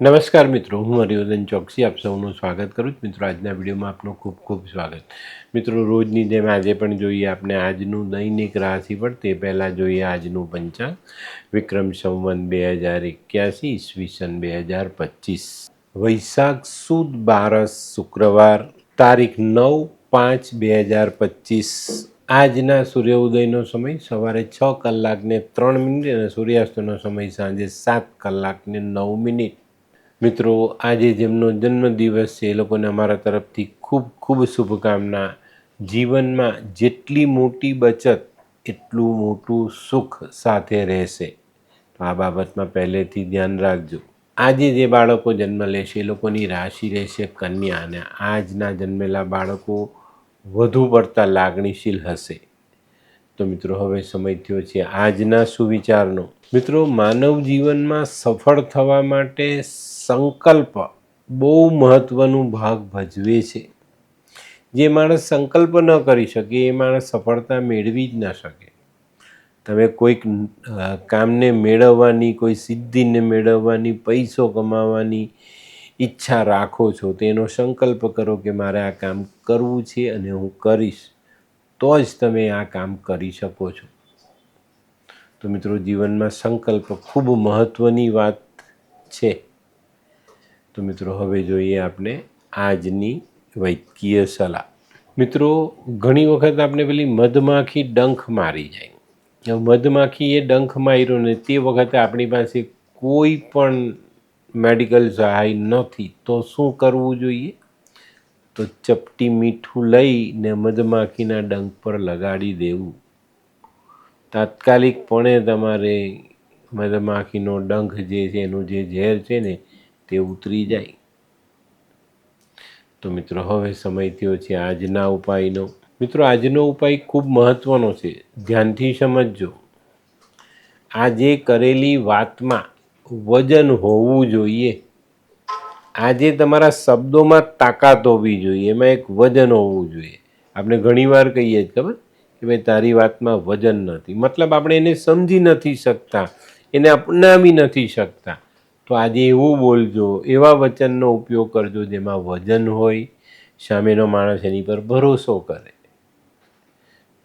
નમસ્કાર મિત્રો, હું હરિવર્ધન ચોકસી આપ સૌનું સ્વાગત કરું છું. મિત્રો, આજના વિડીયોમાં આપનું ખૂબ ખૂબ સ્વાગત. મિત્રો, રોજની જેમ આજે પણ જોઈએ આપણે આજનું દૈનિક રાશિફળ. તે પહેલાં જોઈએ આજનું પંચાંગ. વિક્રમ સંવત 2081 ઈસવીસન 2025, વૈશાખ સુદ 12 શુક્રવાર, તારીખ 9/5/2025. આજના સૂર્યોદયનો સમય સવારે 6:03 અને સૂર્યાસ્તનો સમય સાંજે 7:09. મિત્રો, આજે જેમનો જન્મદિવસ છે એ લોકોને અમારા તરફથી ખૂબ ખૂબ શુભકામના. જીવનમાં જેટલી મોટી બચત એટલું મોટું સુખ સાથે રહેશે, તો આ બાબતમાં પહેલેથી ધ્યાન રાખજો. આજે જે બાળકો જન્મ લેશે એ લોકોની રાશિ રહેશે કન્યા, અને આજના જન્મેલા બાળકો વધુ પડતા લાગણીશીલ હશે. તો મિત્રો, હવે સમય થયો છે આજના સુવિચારનો. મિત્રો, માનવ જીવનમાં સફળ થવા માટે સંકલ્પ બહુ મહત્ત્વનો ભાગ ભજવે છે. જે માણસ સંકલ્પ ન કરી શકે એ માણસ સફળતા મેળવી જ ન શકે. તમે કોઈક કામને મેળવવાની, કોઈ સિદ્ધિને મેળવવાની, પૈસો કમાવાની ઈચ્છા રાખો છો, તેનો સંકલ્પ કરો કે મારે આ કામ કરવું છે અને હું કરીશ, તો જ તમે આ કામ કરી શકો છો. તો મિત્રો, જીવનમાં સંકલ્પ ખૂબ મહત્ત્વની વાત છે. તો મિત્રો, હવે જોઈએ આપણે આજની વૈદ્યકીય સલાહ. મિત્રો, ઘણી વખત આપણે પેલી મધમાખી ડંખ મારી જાય. મધમાખીએ ડંખ માર્યો ને તે વખતે આપણી પાસે કોઈ પણ મેડિકલ સહાય નથી, તો શું કરવું જોઈએ? તો ચપટી મીઠું લઈને મધમાખીના ડંખ પર લગાડી દેવું. તાત્કાલિકપણે તમારે મધમાખીનો ડંખ જે છે, એનું જે ઝેર છે ને, તે ઉતરી જાય. તો મિત્રો, હવે સમય થયો છે આજના ઉપાયનો. મિત્રો, આજનો ઉપાય ખૂબ મહત્ત્વનો છે, ધ્યાનથી સમજજો. આજે કરેલી વાતમાં વજન હોવું જોઈએ. આજે તમારા શબ્દોમાં તાકાત હોવી જોઈએ, એમાં એક વજન હોવું જોઈએ. આપણે ઘણીવાર કહીએ જ ખબર કે ભાઈ તારી વાતમાં વજન નથી, મતલબ આપણે એને સમજી નથી શકતા, એને અપનાવી નથી શકતા. તો આજે એવું બોલજો, એવા વચનનો ઉપયોગ કરજો જેમાં વજન હોય, સામેનો માણસ એની પર ભરોસો કરે.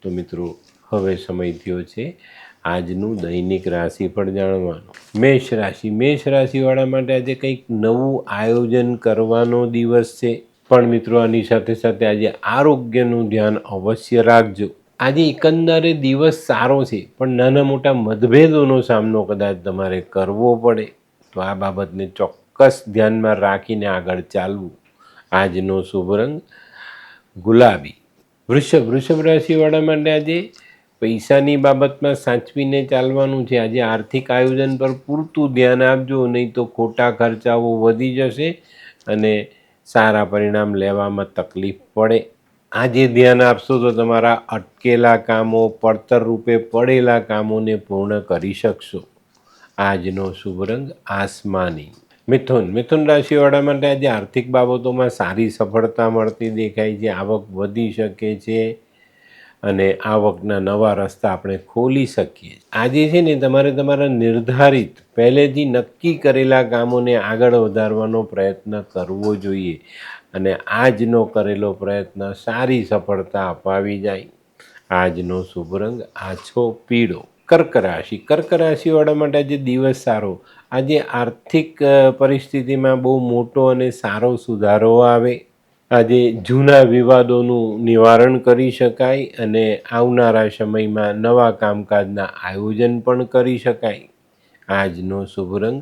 તો મિત્રો, હવે સમય થયો છે આજનું દૈનિક રાશિફળ જાણવાનો. મેષ રાશિ. મેષ રાશિવાળા માટે આજે કંઈક નવું આયોજન કરવાનો દિવસ છે. પણ મિત્રો, આની સાથે સાથે આજે આરોગ્યનું ધ્યાન અવશ્ય રાખજો. આજે એકંદરે દિવસ સારો છે, પણ નાના મોટા મતભેદોનો સામનો કદાચ તમારે કરવો પડે, તો આ બાબતને ચોક્કસ ધ્યાનમાં રાખીને આગળ ચાલવું. આજનો શુભ રંગ ગુલાબી. વૃષભ. વૃષભ રાશિવાળા માટે આજે પૈસાની બાબતમાં સાચવીને ચાલવાનું છે. આજે આર્થિક આયોજન પર પૂરતું ધ્યાન આપજો, નહીં તો ખોટા ખર્ચાઓ વધી જશે અને સારા પરિણામ લેવામાં તકલીફ પડે. આજે ધ્યાન આપશો તો તમારા અટકેલા કામો, પડતર રૂપે પડેલા કામોને પૂર્ણ કરી શકશો. આજનો શુભ રંગ આસમાની. મિથુન. મિથુન રાશિવાળા માટે આજે આર્થિક બાબતોમાં સારી સફળતા મળતી દેખાય છે. આવક વધી શકે છે અને આવકના નવા રસ્તા આપણે ખોલી શકીએ. આજે છે ને, તમારે તમારા નિર્ધારિત પહેલેથી નક્કી કરેલા કામોને આગળ વધારવાનો પ્રયત્ન કરવો જોઈએ, અને આજનો કરેલો પ્રયત્ન સારી સફળતા અપાવી જાય. આજનો શુભ રંગ આછો પીળો. કર્ક રાશિ. કર્ક રાશિવાળા માટે આજે દિવસ સારો. આજે આર્થિક પરિસ્થિતિમાં બહુ મોટો અને સારો સુધારો આવે. આજે જૂના વિવાદોનું નિવારણ કરી શકાય અને આવનારા સમયમાં નવા કામકાજના આયોજન પણ કરી શકાય. આજનો શુભ રંગ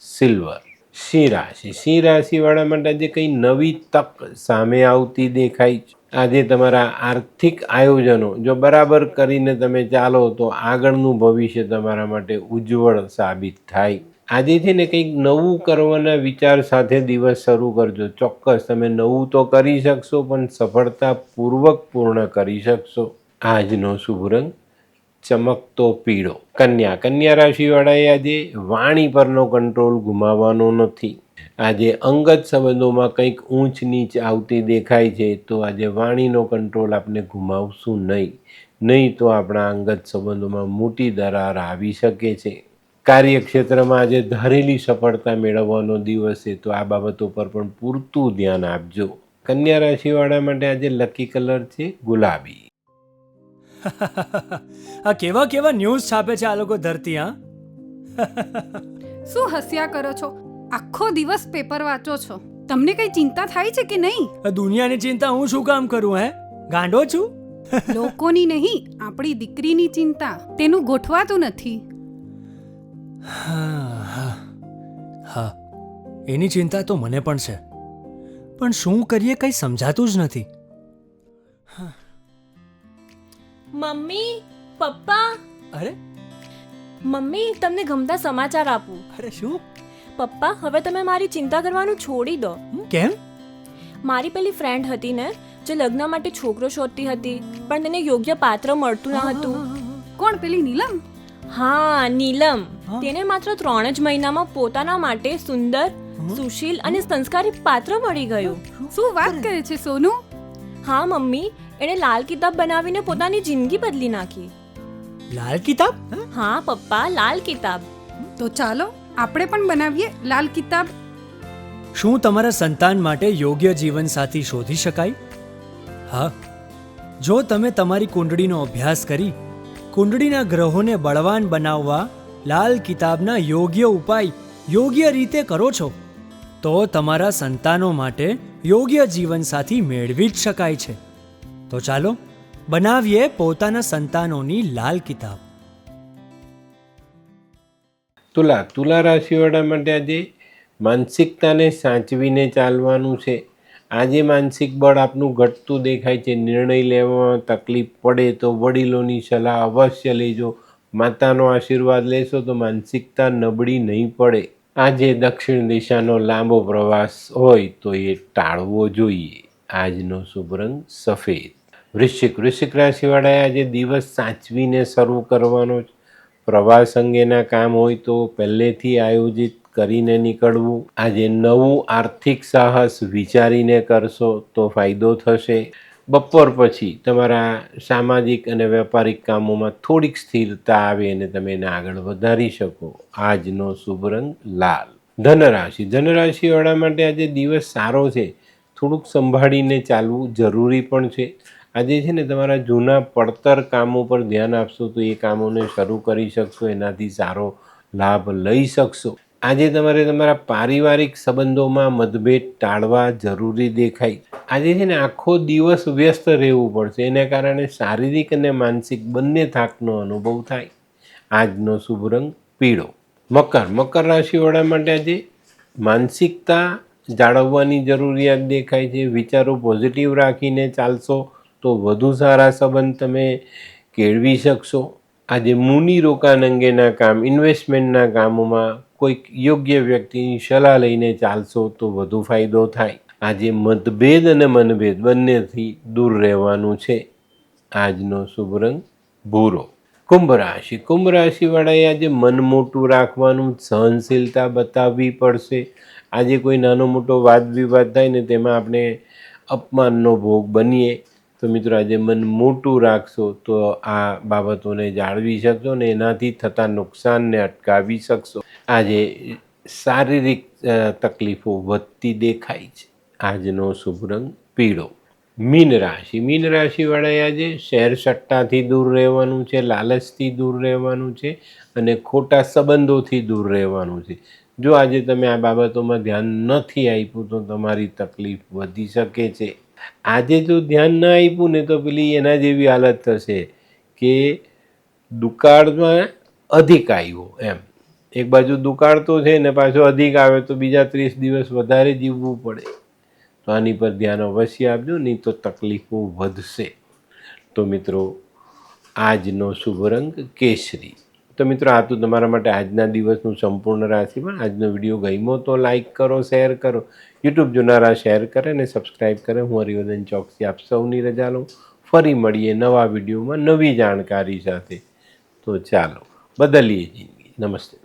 સિલ્વર. સિંહ રાશિ. સિંહ રાશિવાળા માટે આજે કંઈ નવી તક સામે આવતી દેખાય. આજે તમારા આર્થિક આયોજનો જો બરાબર કરીને તમે ચાલો તો આગળનું ભવિષ્ય તમારા માટે ઉજ્જવળ સાબિત થાય. આજે છે ને, કંઈક નવું કરવાના વિચાર સાથે દિવસ શરૂ કરજો. ચોક્કસ તમે નવું તો કરી શકશો, પણ સફળતાપૂર્વક પૂર્ણ કરી શકશો. આજનો શુભ રંગ ચમકતો પીળો. કન્યા. કન્યા રાશિવાળાએ આજે વાણી પરનો કંટ્રોલ ગુમાવવાનો નથી. આજે અંગત સંબંધોમાં કંઈક ઊંચ નીચ આવતી દેખાય છે, તો આજે વાણીનો કંટ્રોલ આપણે ગુમાવશું નહીં તો આપણા અંગત સંબંધોમાં મોટી દરાર આવી શકે છે. કાર્યક્ષેત્રમાં આજે ધારેલી સફળતા મેળવવાનો દિવસ છે, તો આ બાબતો પર પણ પૂરતું ધ્યાન આપજો. કન્યા રાશિવાળા માટે આજે લકી કલર છે ગુલાબી. આ કેવા કેવા ન્યૂઝ છાપે છે આ લોકો ધરતી. હા, શું હસ્યા કરો છો? આખો દિવસ પેપર વાંચો છો, તમને કઈ ચિંતા થાય છે કે નહીં? આ દુનિયાની ચિંતા હું શું કામ કરું? ગાંડો છું? લોકોની નહીં, આપણી દીકરીની ચિંતા. તેનું ગોઠવાતું નથી. હા, એની ચિંતા તો મને પણ છે, પણ શું કરીએ કંઈ સમજાતું જ નથી. મમ્મી, પપ્પા. અરે મમ્મી, તમને ગમતા સમાચાર આપું. અરે શું? પપ્પા, હવે તમે મારી ચિંતા કરવાનું છોડી દો. કેમ? મારી પેલી ફ્રેન્ડ હતી ને, જે લગ્ન માટે છોકરો શોધતી હતી, પણ તેને યોગ્ય પાત્ર મળતું ન હતું. કોણ, પેલી નીલમ? હા, નીલમ. તેને માત્ર 3 જ મહિનામાં પોતાના માટે સુંદર, સુશીલ અને સંસ્કારી પાત્ર મળી ગયું. શું વાત કરે છે સોનુ? હા મમ્મી, એણે લાલ કિતાબ બનાવીને પોતાની જિંદગી બદલી નાખી. લાલ કિતાબ? હા પપ્પા, લાલ કિતાબ. તો ચાલો આપણે પણ બનાવીએ લાલ કિતાબ. શું તમારા સંતાન માટે યોગ્ય જીવનસાથી શોધી શકાય? હા, જો તમે તમારી કુંડળીનો અભ્યાસ કરી કુંડળીના ગ્રહોને બળવાન બનાવવા લાલ કિતાબના યોગ્ય ઉપાય યોગ્ય રીતે કરો છો, તો તમારા સંતાનો માટે યોગ્ય જીવનસાથી મેળવી જ શકાય છે. તો ચાલો બનાવીએ પોતાના સંતાનોની લાલ કિતાબ. તુલા રાશિવાળા માટે આજે માનસિકતાને સાચવીને ચાલવાનું છે. આજે માનસિક બળ આપનું ઘટતું દેખાય છે. નિર્ણય લેવામાં તકલીફ પડે તો વડીલોની સલાહ અવશ્ય લેજો. માતાનો આશીર્વાદ લેશો તો માનસિકતા નબળી નહીં પડે. આજે દક્ષિણ દિશાનો લાંબો પ્રવાસ હોય તો એ ટાળવો જોઈએ. આજનો શુભ રંગ સફેદ. વૃશ્ચિક રાશિવાળાએ આજે દિવસ સાચવીને શરૂ કરવાનો છે. પ્રવાસ અંગેના કામ હોય તો પહેલેથી આયોજિત કરીને નીકળવું. આજે નવું આર્થિક સાહસ વિચારીને કરશો તો ફાયદો થશે. બપોર પછી તમારા સામાજિક અને વ્યાપારિક કામોમાં થોડીક સ્થિરતા આવે અને તમે એને આગળ વધારી શકો. આજનો શુભ રંગ લાલ. ધનરાશિવાળા માટે આજે દિવસ સારો છે. થોડુંક સંભાળીને ચાલવું જરૂરી પણ છે. આજે છે ને તમારા જૂના પડતર કામો પર ધ્યાન આપશો તો એ કામોને શરૂ કરી શકશો, એનાથી સારો લાભ લઈ શકશો. આજે તમારે તમારા પારિવારિક સંબંધોમાં મતભેદ ટાળવા જરૂરી દેખાય. આજે છે ને આખો દિવસ વ્યસ્ત રહેવું પડશે, એને કારણે શારીરિક અને માનસિક બંને થાકનો અનુભવ થાય. આજનો શુભ રંગ પીળો. મકર રાશિવાળા માટે આજે માનસિકતા જાળવવાની જરૂરિયાત દેખાય છે. વિચારો પોઝિટિવ રાખીને ચાલશો તો વધુ સારા સંબંધ તમે કેળવી શકશો. આજે મૂડી રોકાણ અંગેના કામ, ઇન્વેસ્ટમેન્ટના કામોમાં કોઈક યોગ્ય વ્યક્તિની સલાહ લઈને ચાલશો તો વધુ ફાયદો થાય. આજે મતભેદ અને મનભેદ બંનેથી દૂર રહેવાનું છે. આજનો શુભ રંગ ભૂરો. કુંભ રાશિવાળાએ આજે મન મોટું રાખવાનું, સહનશીલતા બતાવવી પડશે. આજે કોઈ નાનો મોટો વાદ વિવાદ થાય ને તેમાં આપણે અપમાનનો ભોગ બનીએ તો મિત્રો આજે મન મોટું રાખશો તો આ બાબતોને જાળવી શકશો ને એનાથી થતા નુકસાનને અટકાવી શકશો. આજે શારીરિક તકલીફો વધતી દેખાય છે. આજનો શુભ રંગ પીળો. મીન રાશિવાળાએ આજે શેર સટ્ટાથી દૂર રહેવાનું છે, લાલચથી દૂર રહેવાનું છે અને ખોટા સંબંધોથી દૂર રહેવાનું છે. જો આજે તમે આ બાબતોમાં ધ્યાન નથી આપ્યું તો તમારી તકલીફ વધી શકે છે. આજે જો ધ્યાન ના આપ્યું ને તો પેલી એના જેવી હાલત થશે કે દુકાળમાં અધિક આવ્યો એમ. એક બાજુ દુકાળ તો છે ને પાછો અધિક આવે તો બીજા 30 દિવસ વધારે જીવવું પડે. તો આની પર ધ્યાન અવશ્ય આપજો, નહીં તો તકલીફો વધશે. તો મિત્રો આજનો શુભ રંગ કેસરી. તો મિત્રો આ તો તમારા માટે આજના દિવસનું સંપૂર્ણ રાશિફળ. આજનો વિડીયો ગમ્યો તો લાઈક કરો, શેર કરો. યુટ્યુબ જોનારા શેર કરે ને સબસ્ક્રાઈબ કરે. હું હરિવર્ધન ચોકસી આપ સૌની રજા લઉં. ફરી મળીએ નવા વિડીયોમાં નવી જાણકારી સાથે. તો ચાલો બદલીએ જિંદગી. નમસ્તે.